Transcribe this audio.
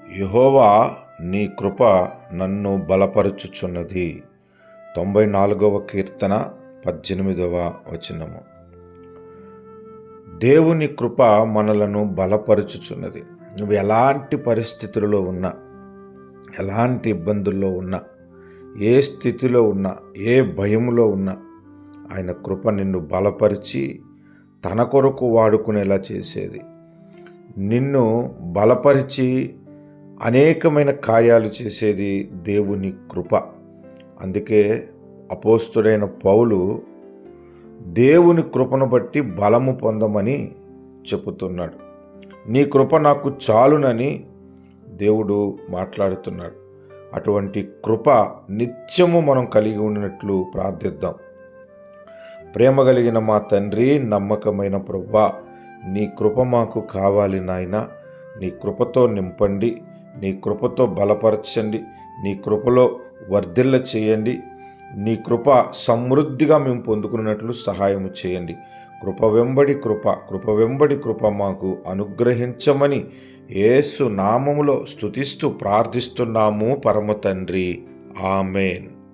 యెహోవా నీ కృప నన్ను బలపరుచుచున్నది. 94వ కీర్తన 18వ వచనము. దేవుని కృప మనలను బలపరుచుచున్నది. నువ్వు ఎలాంటి పరిస్థితుల్లో ఉన్నా, ఎలాంటి ఇబ్బందుల్లో ఉన్నా, ఏ స్థితిలో ఉన్నా, ఏ భయంలో ఉన్నా, ఆయన కృప నిన్ను బలపరిచి తన కొరకు వాడుకునేలా చేసేది. నిన్ను బలపరిచి అనేకమైన కార్యాలు చేసేది దేవుని కృప. అందుకే అపోస్తుడైన పౌలు దేవుని కృపను బట్టి బలము పొందమని చెబుతున్నాడు. నీ కృప నాకు చాలునని దేవుడు మాట్లాడుతున్నాడు. అటువంటి కృప నిత్యము మనం కలిగి ఉన్నట్లు ప్రార్థిద్దాం. ప్రేమ కలిగిన మా తండ్రి, నమ్మకమైన ప్రభువా, నీ కృప మాకు కావాలి నాయన. నీ కృపతో నింపండి, నీ కృపతో బలపరచండి, నీ కృపలో వర్ధిల్ల చేయండి. నీ కృప సమృద్ధిగా మేము పొందుకున్నట్లు సహాయము చేయండి. కృప వెంబడి కృప మాకు అనుగ్రహించమని యేసు నామములో స్తుతిస్తూ ప్రార్థిస్తున్నాము పరమ తండ్రి. ఆమేన్.